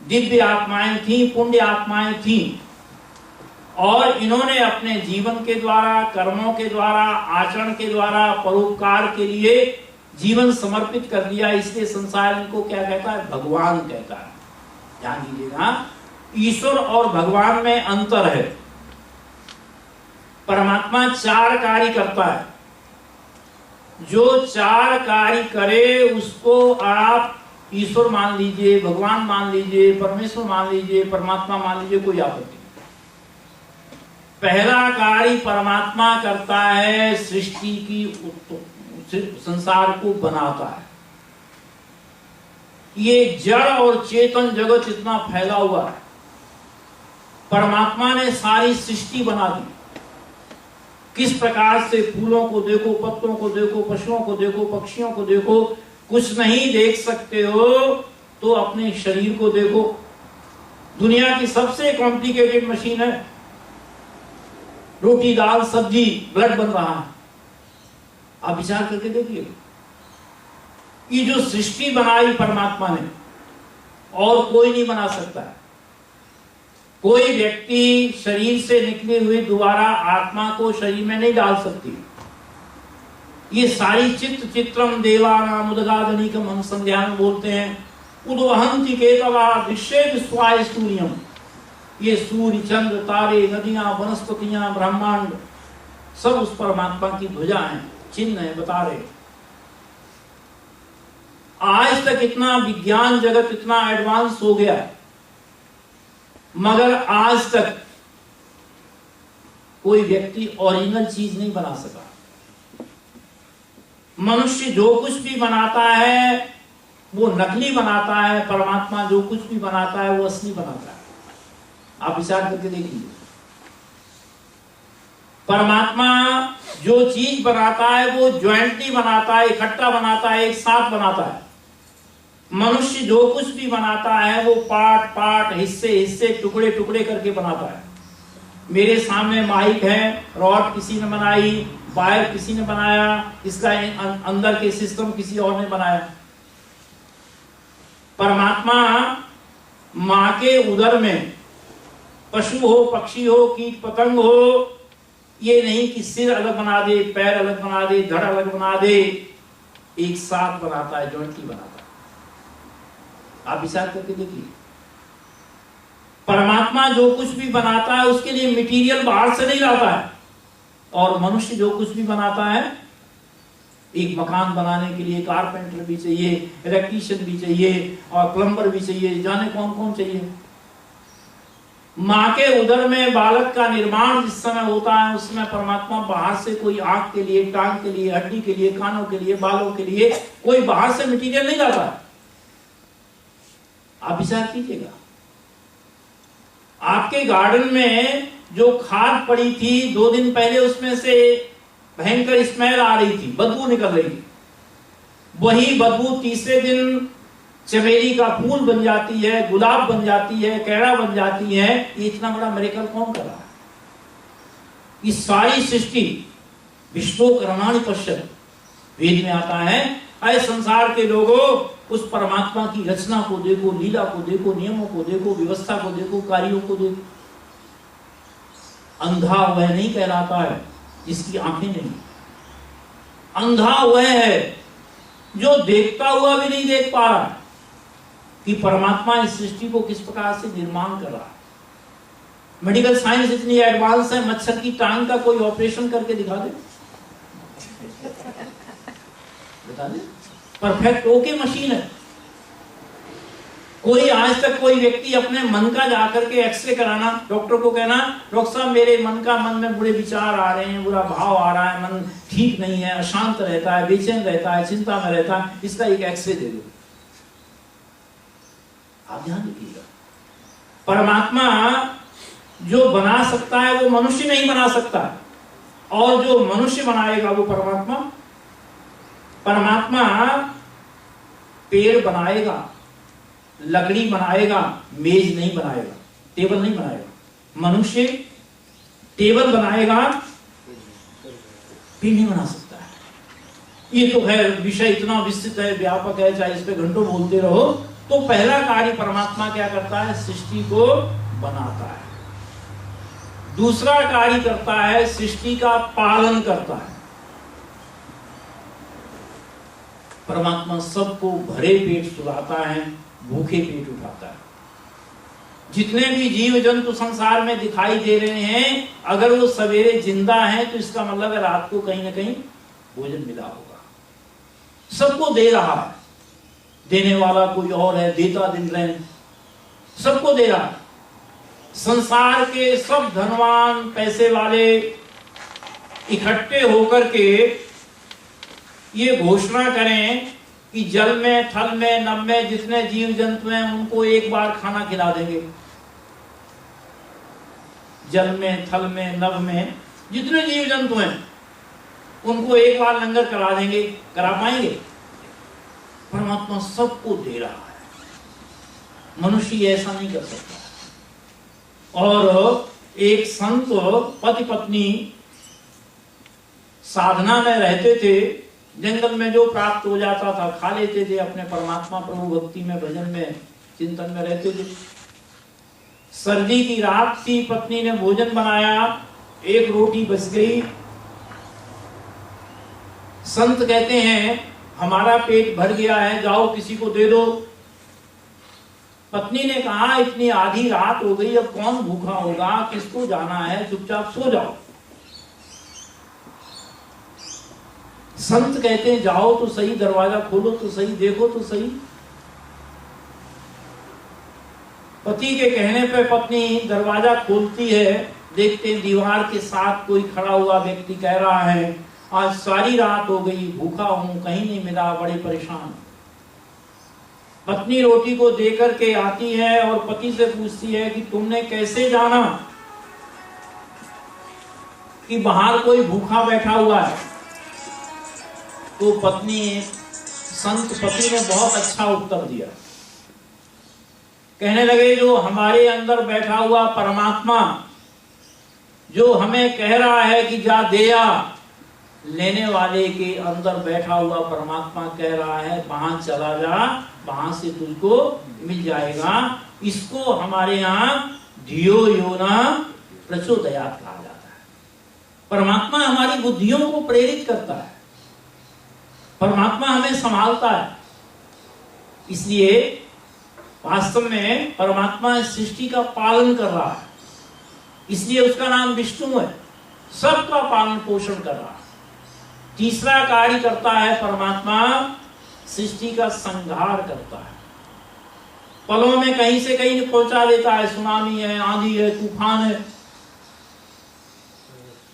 दिव्य आत्माएं थी, पुण्य आत्माएं थी। और इन्होंने अपने जीवन के द्वारा, कर्मों के द्वारा, आचरण के द्वारा, परोपकार के लिए जीवन समर्पित कर दिया। इसलिए संसार इनको क्या कहता है? भगवान कहता है। ध्यान दीजिएगा, ईश्वर और भगवान में अंतर है। परमात्मा 4 कार्य करता है। जो 4 कार्य करे उसको आप ईश्वर मान लीजिए, भगवान मान लीजिए, परमेश्वर मान लीजिए, परमात्मा मान लीजिए, कोई आपत्ति नहीं। पहला कार्य परमात्मा करता है, सृष्टि की, संसार को बनाता है। ये जड़ और चेतन जगत इतना फैला हुआ है, परमात्मा ने सारी सृष्टि बना दी। किस प्रकार से फूलों को देखो, पत्तों को देखो, पशुओं को देखो, पक्षियों को देखो, कुछ नहीं देख सकते हो तो अपने शरीर को देखो। दुनिया की सबसे कॉम्प्लिकेटेड मशीन है, रोटी दाल सब्जी, ब्लड बन रहा है। आप विचार करके देखिए, ये जो सृष्टि बनाई परमात्मा ने, और कोई नहीं बना सकता है। कोई व्यक्ति शरीर से निकले हुए दोबारा आत्मा को शरीर में नहीं डाल सकती। ये सारी चित्रम देवानाम उदगादनिकम हम संध्या में बोलते हैं। उद्वहंति केतवा दृश्ये विश्वाय सूर्यम। ये सूर्य, चंद्र, तारे, नदियां, वनस्पतियां, ब्रह्मांड सब उस परमात्मा की ध्वजा है, चिन्ह है, बता रहे। आज तक इतना विज्ञान जगत इतना एडवांस हो गया है, मगर आज तक कोई व्यक्ति ओरिजिनल चीज नहीं बना सका। मनुष्य जो कुछ भी बनाता है वो नकली बनाता है, परमात्मा जो कुछ भी बनाता है वो असली बनाता है। आप विचार करके देखिए, परमात्मा जो चीज बनाता है वो ज्वाइंटली बनाता है, इकट्ठा बनाता है, एक साथ बनाता है। मनुष्य जो कुछ भी बनाता है वो पार्ट पार्ट, हिस्से हिस्से, टुकड़े टुकड़े करके बनाता है। मेरे सामने माइक है, रॉड किसी ने बनाई, वायर किसी ने बनाया, इसका अंदर के सिस्टम किसी और ने बनाया। परमात्मा मां के उदर में पशु हो, पक्षी हो, कीट पतंग हो, ये नहीं कि सिर अलग बना दे, पैर अलग बना दे, धड़ अलग बना दे, एक साथ बनाता है, जॉइंटली बनाता है। आप विचार करके देखिए, परमात्मा जो कुछ भी बनाता है उसके लिए मटेरियल बाहर से नहीं लाता है, और मनुष्य जो कुछ भी बनाता है, एक मकान बनाने के लिए कारपेंटर भी चाहिए, इलेक्ट्रीशियन भी चाहिए, और प्लम्बर भी चाहिए, जाने कौन कौन चाहिए। माँ के उदर में बालक का निर्माण जिस समय होता है, उस समय परमात्मा बाहर से कोई आंख के लिए, टांग के लिए, हड्डी के लिए, कानों के लिए, बालों के लिए कोई बाहर से मटेरियल नहीं लाता है। आप विचार कीजिएगा, आपके गार्डन में जो खाद पड़ी थी 2 दिन पहले, उसमें से भयंकर स्मेल आ रही थी, बदबू निकल रही थी, वही बदबू तीसरे दिन चमेली का फूल बन जाती है, गुलाब बन जाती है, कैड़ा बन जाती है। ये इतना बड़ा मिरेकल कौन कर रहा है? ये सारी सृष्टि विश्वो कर्माणि पश्यति, वेद में आता है, अरे संसार के लोगों उस परमात्मा की रचना को देखो, लीला को देखो, नियमों को देखो, व्यवस्था को देखो, कार्यों को देखो। अंधा वह नहीं कहलाता है जिसकी आंखें नहीं, अंधा वह है जो देखता हुआ भी नहीं देख पा रहा कि परमात्मा इस सृष्टि को किस प्रकार से निर्माण कर रहा है। मेडिकल साइंस इतनी एडवांस है, मच्छर की टांग का कोई ऑपरेशन करके दिखा दे, बता दे, परफेक्ट ओके मशीन है। कोई आज तक कोई व्यक्ति अपने मन का जाकर के एक्सरे कराना, डॉक्टर को कहना, डॉक्टर साहब मेरे मन में बुरे विचार आ रहे हैं, बुरा भाव आ रहा है, मन ठीक नहीं है, अशांत रहता है, बेचैन रहता है, चिंता में रहता है, इसका एक एक्सरे दे दो। आप ध्यान रखिएगा, परमात्मा जो बना सकता है वो मनुष्य नहीं बना सकता, और जो मनुष्य बनाएगा वो परमात्मा। परमात्मा पेड़ बनाएगा, लकड़ी बनाएगा, मेज नहीं बनाएगा, टेबल नहीं बनाएगा। मनुष्य टेबल बनाएगा, पेड़ नहीं बना सकता है। ये तो है, विषय इतना विस्तृत है, व्यापक है, चाहे इस पे घंटों बोलते रहो। तो पहला कार्य परमात्मा क्या करता है? सृष्टि को बनाता है। दूसरा कार्य करता है, सृष्टि का पालन करता है। परमात्मा सबको भरे पेट सुलाता है, भूखे पेट उठाता है। जितने भी जीव जंतु संसार में दिखाई दे रहे हैं, अगर वो सवेरे जिंदा हैं तो इसका मतलब है रात को कहीं ना कहीं भोजन मिला होगा। सबको दे रहा है, देने वाला कोई और है, देता दिन रैन, सबको दे रहा है। संसार के सब धनवान पैसे वाले इकट्ठे होकर के ये घोषणा करें कि जल में, थल में, नभ में जितने जीव जंतु हैं उनको एक बार खाना खिला देंगे। जल में, थल में, नभ में जितने जीव जंतु हैं उनको एक बार लंगर करा देंगे, करा पाएंगे? परमात्मा सबको दे रहा है, मनुष्य ऐसा नहीं कर सकता। और एक संत पति पत्नी साधना में रहते थे, जंगल में जो प्राप्त हो जाता था खा लेते थे, अपने परमात्मा प्रभु भक्ति में, भजन में, चिंतन में रहते थे। सर्दी की रात थी, पत्नी ने भोजन बनाया, एक रोटी बच गई। संत कहते हैं हमारा पेट भर गया है, जाओ किसी को दे दो। पत्नी ने कहा इतनी आधी रात हो गई, अब कौन भूखा होगा, किसको जाना है, चुपचाप सो जाओ। संत कहते हैं जाओ तो सही, दरवाजा खोलो तो सही, देखो तो सही। पति के कहने पे पत्नी दरवाजा खोलती है, देखते दीवार के साथ कोई खड़ा हुआ व्यक्ति कह रहा है आज सारी रात हो गई, भूखा हूं, कहीं नहीं मिला, बड़े परेशान। पत्नी रोटी को देकर के आती है और पति से पूछती है कि तुमने कैसे जाना कि बाहर कोई भूखा बैठा हुआ है? तो संत पति ने बहुत अच्छा उत्तर दिया। कहने लगे जो हमारे अंदर बैठा हुआ परमात्मा जो हमें कह रहा है कि जा दे आ, लेने वाले के अंदर बैठा हुआ परमात्मा कह रहा है वहां चला जा, वहां से तुझको मिल जाएगा। इसको हमारे यहाँ धियो योना प्रचोदयात् कहा जाता है। परमात्मा हमारी बुद्धियों को प्रेरित करता है, परमात्मा हमें संभालता है। इसलिए वास्तव में परमात्मा इस सृष्टि का पालन कर रहा है, इसलिए उसका नाम विष्णु है, सबका पालन पोषण कर रहा है। तीसरा कार्य करता है परमात्मा, सृष्टि का संहार करता है। पलों में कहीं से कहीं पहुंचा देता है, सुनामी है, आंधी है, तूफान है।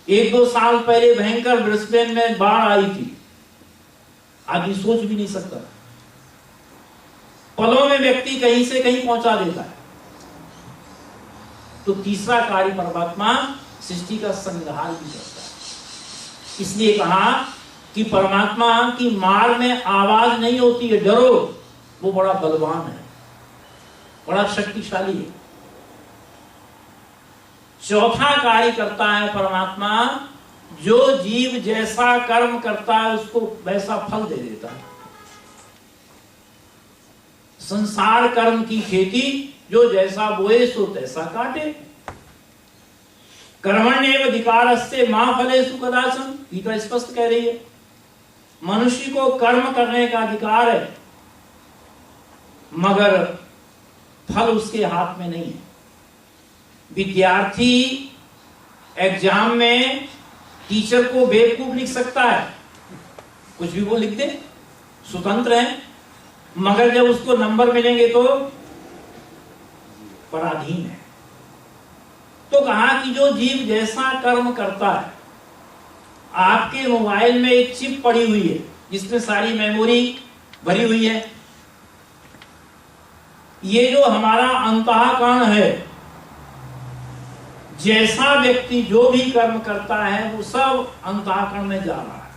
1-2 साल पहले भयंकर ब्रिस्बेन में बाढ़ आई थी, आदमी सोच भी नहीं सकता। पलों में व्यक्ति कहीं से कहीं पहुंचा देता है। तो तीसरा कार्य परमात्मा सृष्टि का संहार भी करता है। इसलिए कहा कि परमात्मा की मार में आवाज नहीं होती है, डरो, वो बड़ा बलवान है, बड़ा शक्तिशाली है। चौथा कार्य करता है परमात्मा, जो जीव जैसा कर्म करता है उसको वैसा फल दे देता है। संसार कर्म की खेती, जो जैसा बोए सो तैसा काटे। कर्मण्येव अधिकारस्ते मा फलेषु कदाचन, गीता स्पष्ट कह रही है, मनुष्य को कर्म करने का अधिकार है, मगर फल उसके हाथ में नहीं है। विद्यार्थी एग्जाम में टीचर को बेवकूफ लिख सकता है, कुछ भी वो लिख दे, स्वतंत्र है, मगर जब उसको नंबर मिलेंगे तो पराधीन है। तो कहा कि जो जीव जैसा कर्म करता है, आपके मोबाइल में एक चिप पड़ी हुई है जिसमें सारी मेमोरी भरी हुई है। ये जो हमारा अंतःकरण है, जैसा व्यक्ति जो भी कर्म करता है वो सब अंतःकरण में जा रहा है।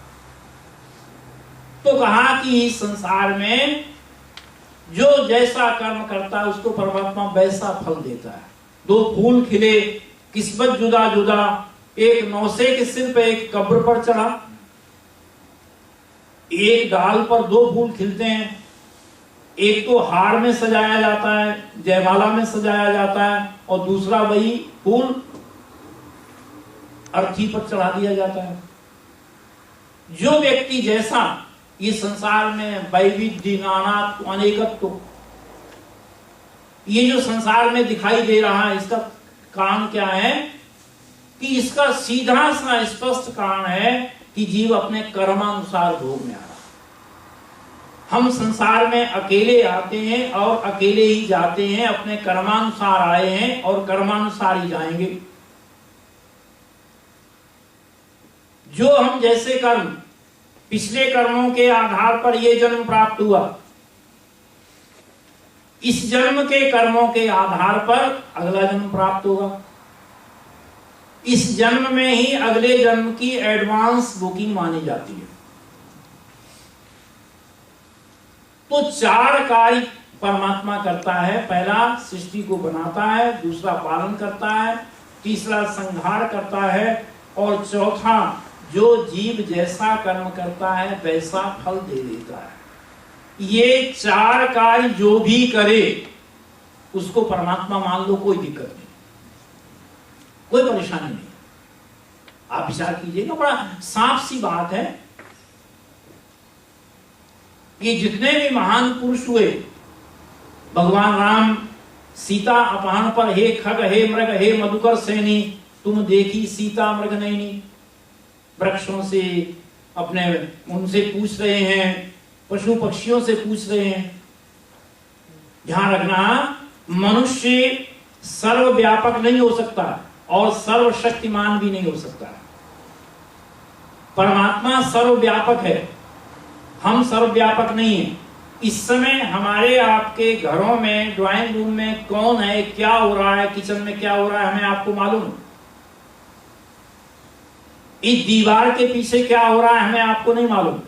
तो कहा कि इस संसार में जो जैसा कर्म करता है उसको परमात्मा वैसा फल देता है। 2 फूल खिले, किस्मत जुदा जुदा, एक नौसे के सिर पे एक कब्र पर चढ़ा। एक डाल पर 2 फूल खिलते हैं, एक तो हार में सजाया जाता है, जयमाला में सजाया जाता है, और दूसरा वही फूल अर्थी पर चढ़ा दिया जाता है। जो व्यक्ति जैसा, ये संसार में वैविध्य, नानात्व, अनेकत्व, ये जो संसार में दिखाई दे रहा है, इसका कारण क्या है कि इसका सीधा सा स्पष्ट कारण है कि जीव अपने कर्मानुसार भोग में आ रहा है। हम संसार में अकेले आते हैं और अकेले ही जाते हैं, अपने कर्मानुसार आए हैं और कर्मानुसार ही जाएंगे। जो हम जैसे कर्म, पिछले कर्मों के आधार पर यह जन्म प्राप्त हुआ, इस जन्म के कर्मों के आधार पर अगला जन्म प्राप्त होगा। इस जन्म में ही अगले जन्म की एडवांस बुकिंग मानी जाती है। तो 4 कार्य परमात्मा करता है। पहला सृष्टि को बनाता है, दूसरा पालन करता है, तीसरा संहार करता है, और चौथा जो जीव जैसा कर्म करता है वैसा फल दे देता है। ये 4 कार्य जो भी करे उसको परमात्मा मान लो, कोई दिक्कत नहीं, कोई परेशानी नहीं। आप विचार कीजिएगा, बड़ा साफ सी बात है। ये जितने भी महान पुरुष हुए, भगवान राम सीता अपहरण पर, हे खग हे मृग हे मधुकर सेनी, तुम देखी सीता मृग नैनी, वृक्षों से अपने उनसे पूछ रहे हैं, पशु पक्षियों से पूछ रहे हैं। ध्यान रखना, मनुष्य सर्वव्यापक नहीं हो सकता और सर्वशक्तिमान भी नहीं हो सकता। परमात्मा सर्वव्यापक है, हम सर्वव्यापक नहीं है। इस समय हमारे आपके घरों में, ड्राइंग रूम में कौन है, क्या हो रहा है, किचन में क्या हो रहा है, हमें आपको मालूम है। इस दीवार के पीछे क्या हो रहा है, हमें आपको नहीं मालूम।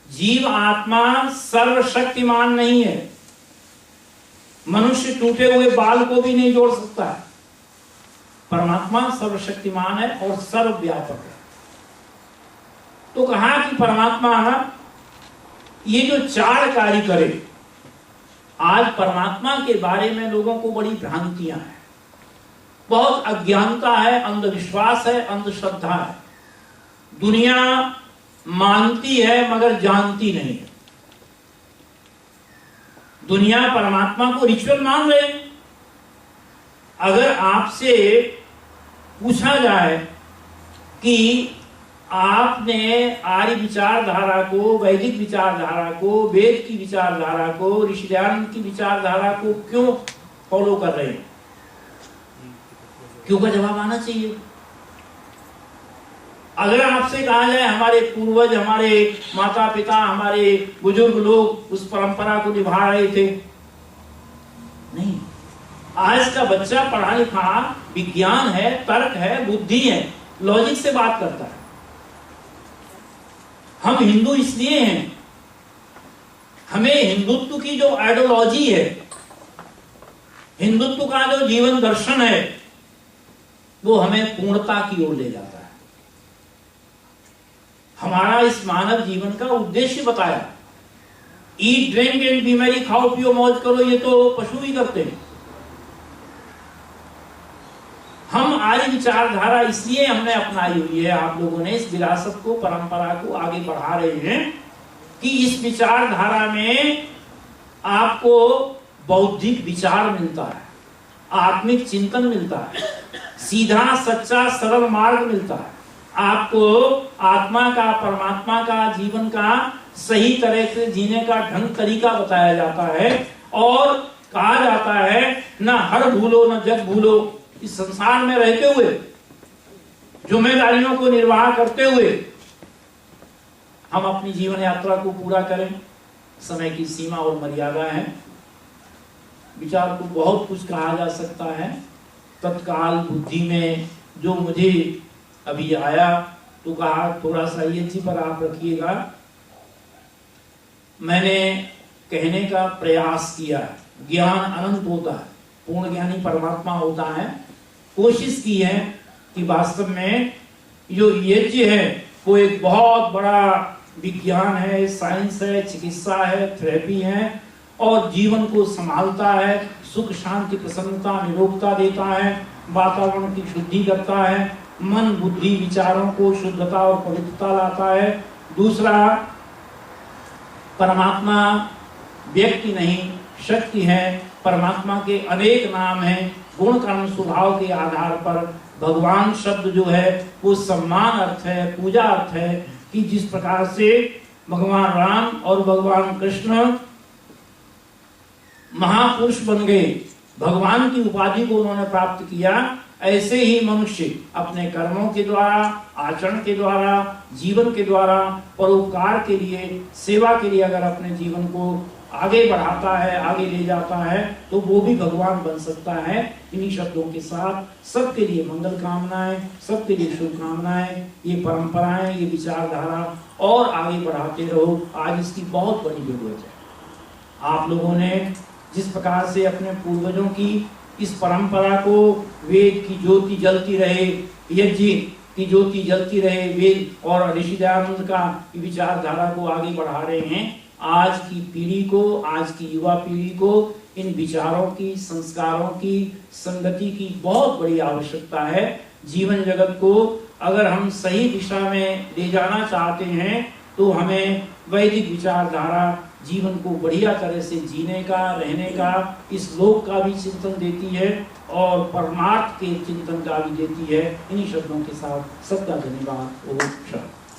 जीव आत्मा सर्वशक्तिमान नहीं है। मनुष्य टूटे हुए बाल को भी नहीं जोड़ सकता है। परमात्मा सर्वशक्तिमान है और सर्वव्यापक है। तो कहा कि परमात्मा ये जो 4 कार्य करे। आज परमात्मा के बारे में लोगों को बड़ी भ्रांतियां हैं, बहुत अज्ञानता है, अंधविश्वास है, अंधश्रद्धा है। दुनिया मानती है मगर जानती नहीं है। दुनिया परमात्मा को रिचुअल मान रहे हैं। अगर आपसे पूछा जाए कि आपने आर्य विचारधारा को, वैदिक विचारधारा को, वेद की विचारधारा को, ऋषि दयानंद की विचारधारा को क्यों फॉलो कर रहे हैं, क्यों का जवाब आना चाहिए। अगर आपसे कहा जाए हमारे पूर्वज, हमारे माता पिता, हमारे बुजुर्ग लोग उस परंपरा को निभा रहे थे, नहीं। आज का बच्चा पढ़ा लिखा, विज्ञान है, तर्क है, बुद्धि है, लॉजिक से बात करता है। हम हिंदू इसलिए हैं, हमें हिंदुत्व की जो आइडियोलॉजी है, हिंदुत्व का जो जीवन दर्शन है, वो हमें पूर्णता की ओर ले जाता है। हमारा इस मानव जीवन का उद्देश्य बताया। Eat drink and B Mary, खाओ पियो मौज करो, ये तो पशु ही करते हैं। हम आर्य विचारधारा इसलिए हमने अपनाई हुई है, आप लोगों ने इस विरासत को, परंपरा को आगे बढ़ा रहे हैं कि इस विचारधारा में आपको बौद्धिक विचार मिलता है, आत्मिक चिंतन मिलता है, सीधा सच्चा सरल मार्ग मिलता है। आपको आत्मा का, परमात्मा का, जीवन का सही तरह से जीने का ढंग तरीका बताया जाता है और कहा जाता है न हर भूलो न जग भूलो। इस संसार में रहते हुए, जिम्मेदारियों को निर्वाह करते हुए हम अपनी जीवन यात्रा को पूरा करें। समय की सीमा और मर्यादा है। विचार को बहुत कुछ कहा जा सकता है। तत्काल बुद्धि में जो मुझे अभी आया तो कहा थोड़ा सा ये जी पर आप रखिएगा। मैंने कहने का प्रयास किया है, ज्ञान अनंत होता है, पूर्ण ज्ञानी परमात्मा होता है। कोशिश की है कि वास्तव में जो यज्ञ है वो एक बहुत बड़ा विज्ञान है, साइंस है, चिकित्सा है, थेरेपी है और जीवन को संभालता है, सुख शांति प्रसन्नता निरोगता देता है, वातावरण की शुद्धि करता है, मन बुद्धि विचारों को शुद्धता और पवित्रता लाता है। दूसरा, परमात्मा व्यक्ति नहीं शक्ति है। परमात्मा के अनेक नाम हैं। गुण कर्म स्वभाव के आधार पर भगवान शब्द जो है वो सम्मान अर्थ है, पूजा अर्थ है कि जिस प्रकार से भगवान राम और भगवान कृष्ण महापुरुष बन गए, भगवान की उपाधि को उन्होंने प्राप्त किया, ऐसे ही मनुष्य अपने कर्मों के द्वारा, आचरण के द्वारा, जीवन के द्वारा, परोपकार के लिए, सेवा के लिए अगर अपने जीवन को आगे बढ़ाता है, आगे ले जाता है तो वो भी भगवान बन सकता है। इन्हीं शब्दों के साथ सबके लिए मंगल कामनाएं, सबके लिए शुभकामनाएं। ये परंपराएं, ये विचारधारा और आगे बढ़ाते रहो। आज इसकी बहुत बड़ी जरूरत है। आप लोगों ने जिस प्रकार से अपने पूर्वजों की इस परंपरा को, वेद की ज्योति जलती रहे, यज्ञ की ज्योति जलती रहे, वेद और ऋषि दयानंद का विचारधारा को आगे बढ़ा रहे हैं। आज की पीढ़ी को, आज की युवा पीढ़ी को इन विचारों की, संस्कारों की, संगति की बहुत बड़ी आवश्यकता है। जीवन जगत को अगर हम सही दिशा में ले जाना चाहते हैं तो हमें वैदिक विचारधारा जीवन को बढ़िया तरह से जीने का, रहने का, इस लोक का भी चिंतन देती है और परमार्थ के चिंतन का भी देती है। इन्हीं शब्दों के साथ सबका धन्यवाद। ओम शांति।